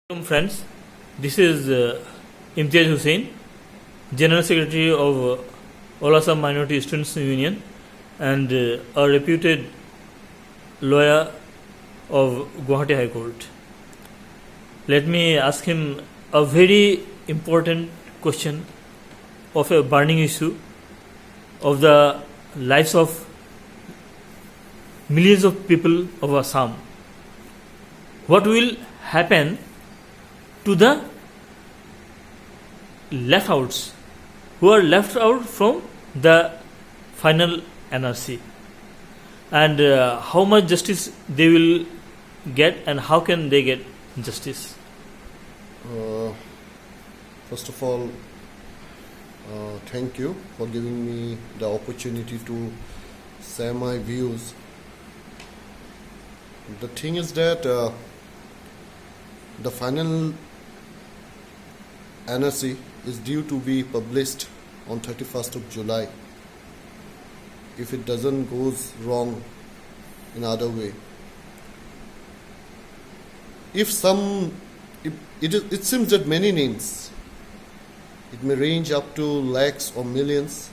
Welcome friends, this is Imtiaz Hussain, General Secretary of All Assam Minority Students Union and a reputed lawyer of Guwahati High Court. Let me ask him a very important question of a burning issue of the lives of millions of people of Assam. What will happen to the left outs who are left out from the final NRC, and how much justice they will get and how can they get justice? First of all, thank you for giving me the opportunity to share my views. The thing is that the final NRC is due to be published on 31st of July if it doesn't goes wrong in other way. It seems that many names, it may range up to lakhs or millions,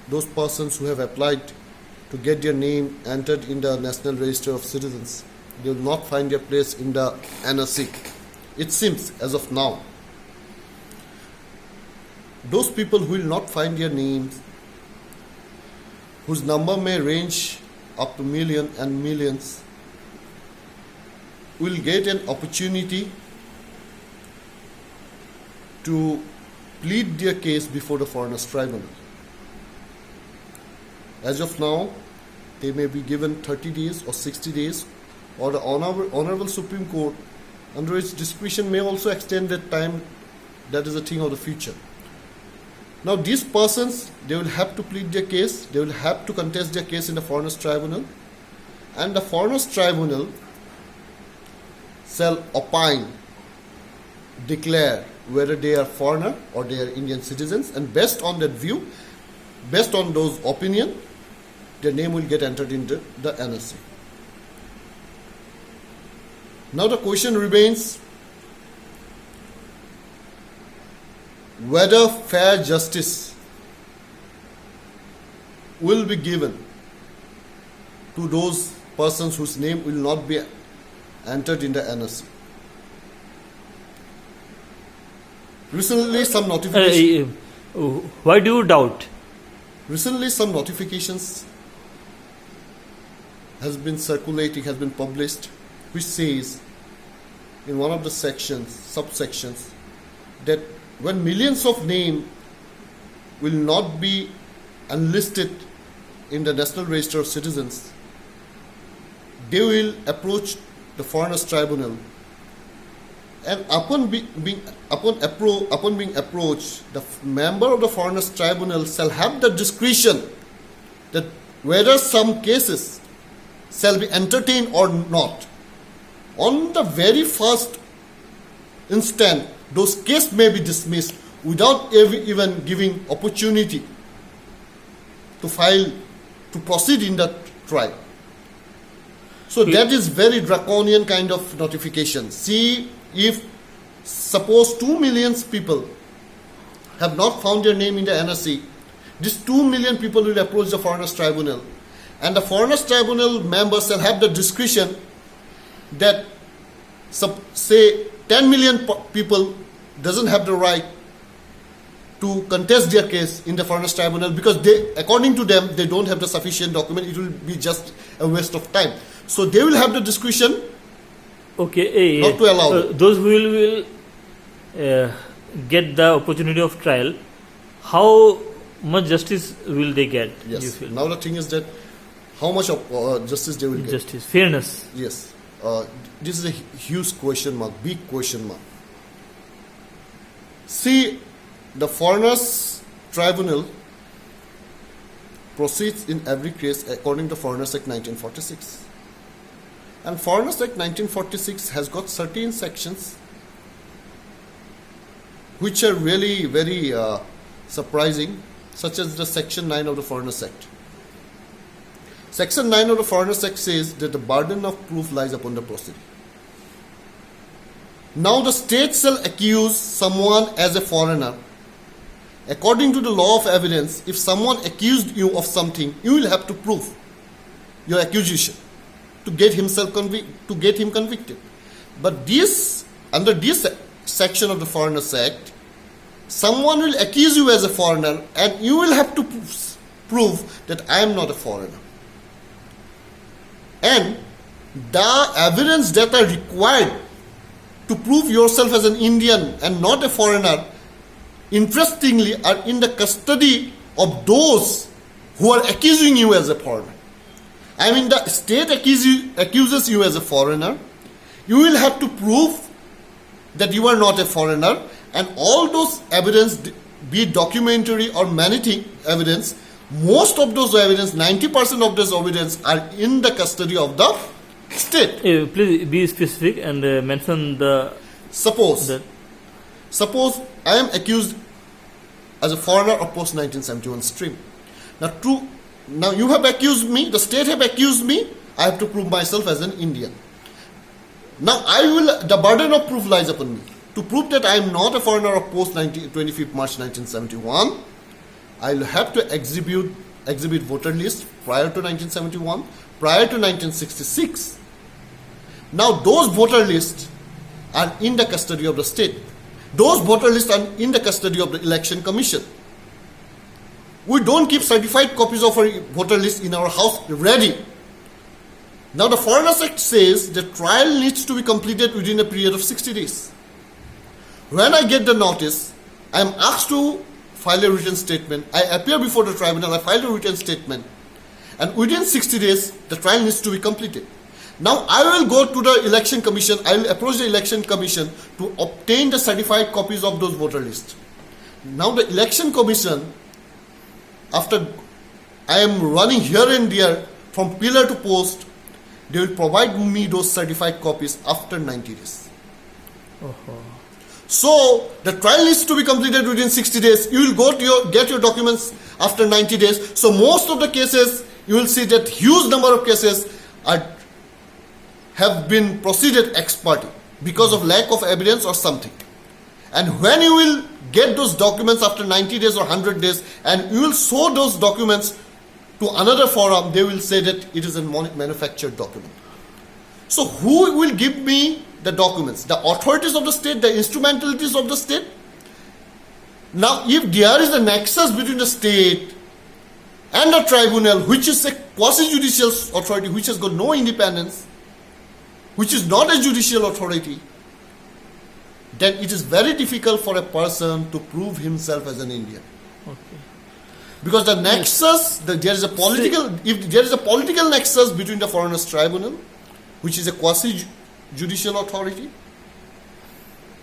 those persons who have applied to get their name entered in the National Register of Citizens, they will not find their place in the NRC. It seems as of now. Those people who will not find their names, whose number may range up to millions and millions, will get an opportunity to plead their case before the Foreigners Tribunal. As of now, they may be given 30 days or 60 days, or the Honorable Supreme Court, under its discretion, may also extend that time. That is a thing of the future. Now, these persons, they will have to plead their case, they will have to contest their case in the Foreigners Tribunal, and the Foreigners Tribunal shall opine, declare whether they are foreigner or they are Indian citizens, and based on that view, based on those opinion, their name will get entered into the NRC. Now the question remains whether fair justice will be given to those persons whose name will not be entered in the NRC. Recently, some notifications. Why do you doubt? Recently, some notifications has been circulating, has been published, which says in one of the subsections, that when millions of names will not be enlisted in the National Register of Citizens, they will approach the Foreigners Tribunal, and upon being approached, the member of the Foreigners Tribunal shall have the discretion that whether some cases shall be entertained or not. On the very first instant, those cases may be dismissed without even giving opportunity to proceed in that trial. So that is very draconian kind of notification. See, if suppose 2 million people have not found their name in the NRC, these 2 million people will approach the Foreigners Tribunal, and the Foreigners Tribunal members shall have the discretion that say 10 million people doesn't have the right to contest their case in the Foreigners Tribunal because they, according to them, they don't have the sufficient document. It will be just a waste of time. So they will have the discretion not to allow those who will get the opportunity of trial. How much justice will they get? Yes. You feel? Now the thing is that how much of justice they will get. Justice, fairness. Yes. This is a huge question mark, big question mark. See, the Foreigners Tribunal proceeds in every case according to Foreigners Act 1946. And Foreigners Act 1946 has got certain sections which are really very surprising, such as the Section 9 of the Foreigners Act. Section 9 of the Foreigners Act says that the burden of proof lies upon the proceeding. Now the state shall accuse someone as a foreigner. According to the law of evidence, if someone accused you of something, you will have to prove your accusation to get him convicted. But this, under this section of the Foreigners Act, someone will accuse you as a foreigner and you will have to prove that I am not a foreigner. And the evidence that are required to prove yourself as an Indian and not a foreigner, interestingly, are in the custody of those who are accusing you as a foreigner. I mean, the state accuses you as a foreigner. You will have to prove that you are not a foreigner, and all those evidence, be it documentary or many evidence, most of those evidence, 90% of those evidence are in the custody of the state. Please be specific and mention the. Suppose I am accused as a foreigner of post-1971 stream. Now you have accused me, the state have accused me, I have to prove myself as an Indian. Now the burden of proof lies upon me. To prove that I am not a foreigner of post-25th March 1971, I will have to exhibit voter list prior to 1971, prior to 1966. Now those voter lists are in the custody of the state. Those voter lists are in the custody of the Election Commission. We don't keep certified copies of our voter list in our house ready. Now the Foreigners Act says the trial needs to be completed within a period of 60 days. When I get the notice, I am asked to file a written statement. I appear before the tribunal, I file a written statement. And within 60 days, the trial needs to be completed. Now I will go to the Election Commission, I will approach the Election Commission to obtain the certified copies of those voter lists. Now the Election Commission, after I am running here and there from pillar to post, they will provide me those certified copies after 90 days. So the trial needs to be completed within 60 days. You will go to get your documents after 90 days. So most of the cases, you will see that huge number of cases have been proceeded ex parte because of lack of evidence or something. And when you will get those documents after 90 days or 100 days and you will show those documents to another forum, they will say that it is a manufactured document. So who will give me the documents? The authorities of the state, the instrumentalities of the state? Now if there is a nexus between the state and the tribunal, which is a quasi-judicial authority, which has got no independence, which is not a judicial authority, then it is very difficult for a person to prove himself as an Indian. Okay. Because the nexus, if there is a political nexus between the Foreigners Tribunal, which is a quasi-judicial authority,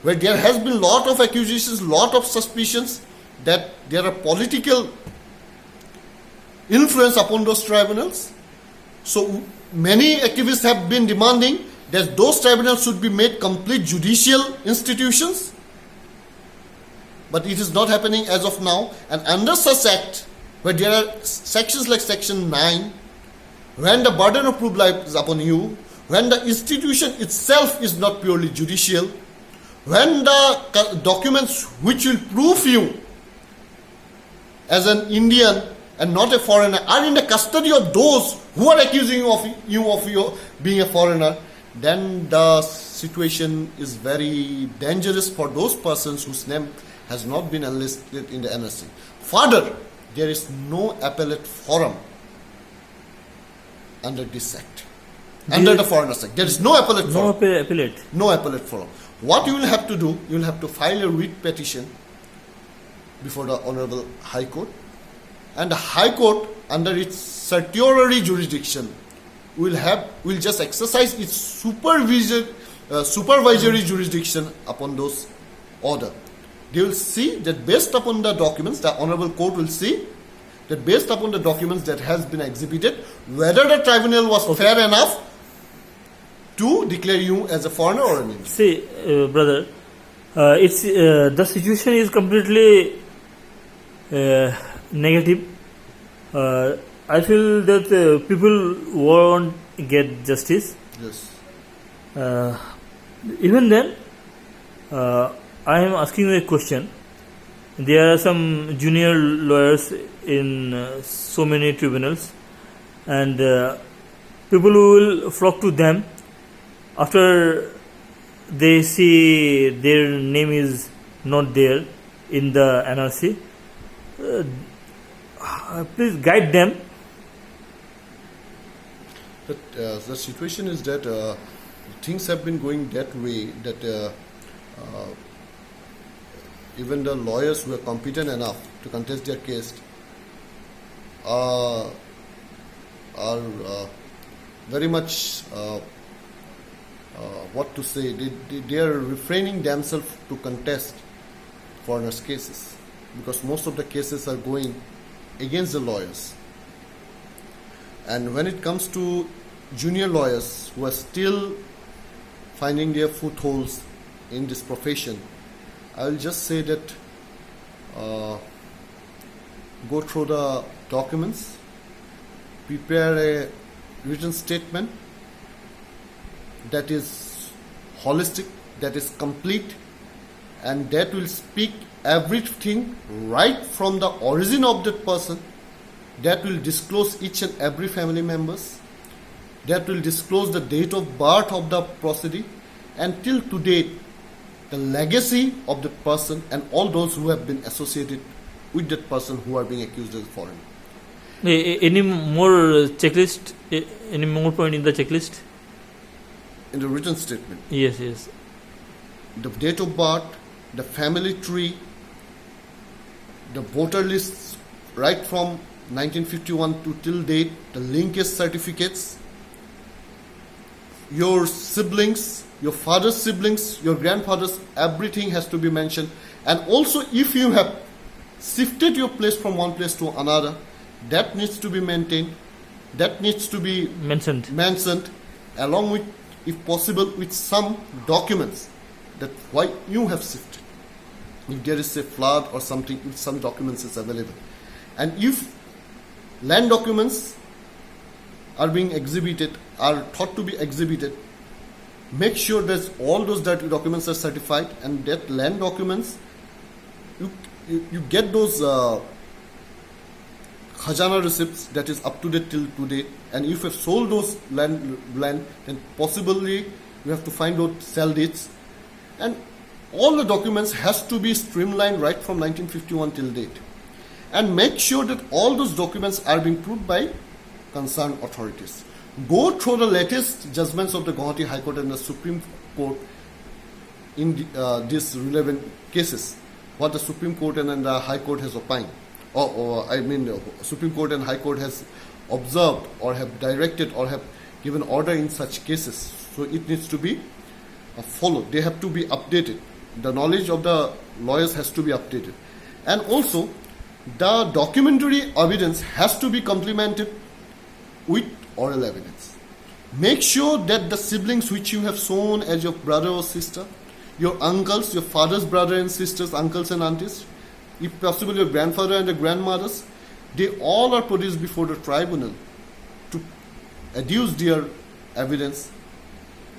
where there has been lot of accusations, lot of suspicions that there are political influence upon those tribunals. So many activists have been demanding that those tribunals should be made complete judicial institutions. But it is not happening as of now. And under such act, where there are sections like section 9, when the burden of proof lies upon you, when the institution itself is not purely judicial, when the documents which will prove you as an Indian and not a foreigner are in the custody of those who are accusing you of being a foreigner, then the situation is very dangerous for those persons whose name has not been enlisted in the NRC. Further, there is no appellate forum under this act. Under the Foreigners Act. There is no appellate forum. No appellate forum. What you will have to do, you will have to file a writ petition before the Honorable High Court. And the High Court, under its certiorari jurisdiction, will just exercise its supervisory jurisdiction upon those order. They will see that based upon the documents, the Honorable Court will see that based upon the documents that has been exhibited, whether the tribunal was fair enough to declare you as a foreigner or an Indian. See, brother, it's the situation is completely negative. I feel that people won't get justice. Yes. Even then, I am asking a question. There are some junior lawyers in so many tribunals, and people who will flock to them after they see their name is not there in the NRC. Please guide them. But the situation is that things have been going that way that even the lawyers who are competent enough to contest their case are very much what to say, they are refraining themselves to contest foreigners' cases because most of the cases are going against the lawyers. And when it comes to junior lawyers who are still finding their footholds in this profession, I will just say that go through the documents, prepare a written statement that is holistic, that is complete, and that will speak everything right from the origin of that person, that will disclose each and every family members, that will disclose the date of birth of the proceeding, and till to date the legacy of the person and all those who have been associated with that person who are being accused as foreign. Any more checklist? Any more point in the checklist? In the written statement, Yes. the date of birth, the family tree, the voter lists right from 1951 to till date, the linkage certificates, your siblings, your father's siblings, your grandfather's, everything has to be mentioned. And also if you have shifted your place from one place to another, that needs to be maintained, that needs to be mentioned along with, if possible, with some documents that why you have shifted. If there is a flood or something, if some documents is available. And if land documents are being exhibited, are thought to be exhibited, make sure that all those documents are certified, and that land documents, you get those khajana receipts that is up to date till today. And if you have sold those land, then possibly you have to find out sell deeds. And all the documents has to be streamlined right from 1951 till date. And make sure that all those documents are being proved by concerned authorities. Go through the latest judgments of the Guwahati High Court and the Supreme Court in these relevant cases, what the Supreme Court and the High Court has opined, Supreme Court and High Court has observed or have directed or have given order in such cases. So it needs to be followed. They have to be updated. The knowledge of the lawyers has to be updated. And also, the documentary evidence has to be complemented with oral evidence. Make sure that the siblings which you have shown as your brother or sister, your uncles, your father's brother and sisters, uncles and aunties, if possible your grandfather and the grandmothers, they all are produced before the tribunal to adduce their evidence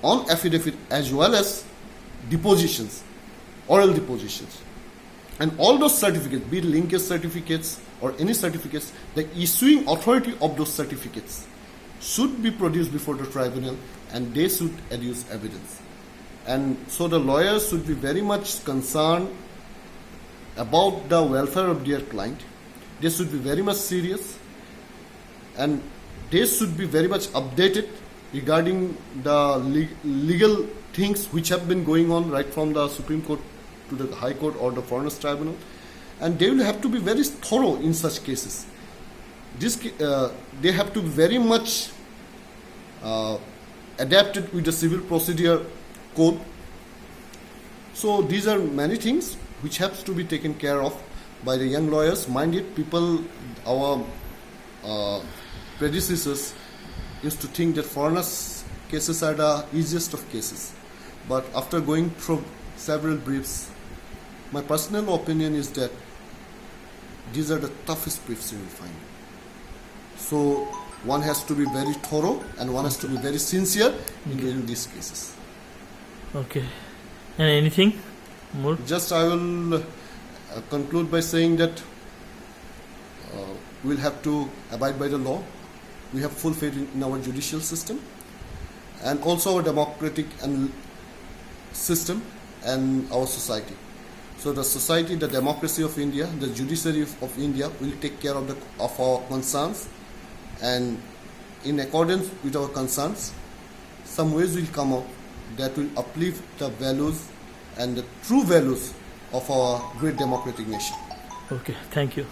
on affidavit as well as depositions, oral depositions. And all those certificates, be it linkage certificates or any certificates, the issuing authority of those certificates should be produced before the tribunal, and they should adduce evidence. And so the lawyers should be very much concerned about the welfare of their client. They should be very much serious, and they should be very much updated regarding the legal things which have been going on right from the Supreme Court to the High Court or the Foreigners Tribunal. And they will have to be very thorough in such cases. They have to be very much adapted with the civil procedure code. So these are many things which have to be taken care of by the young lawyers. Mind it, people, our predecessors used to think that foreigners cases are the easiest of cases. But after going through several briefs, my personal opinion is that these are the toughest briefs you will find. So one has to be very thorough and one has to be very sincere in doing these cases. Okay. And anything? More? Just I will conclude by saying that we'll have to abide by the law. We have full faith in our judicial system and also our democratic and system and our society. So the society, the democracy of India, the judiciary of India will take care of our concerns, and in accordance with our concerns, some ways will come up that will uplift the values and the true values of our great democratic nation. Okay, thank you.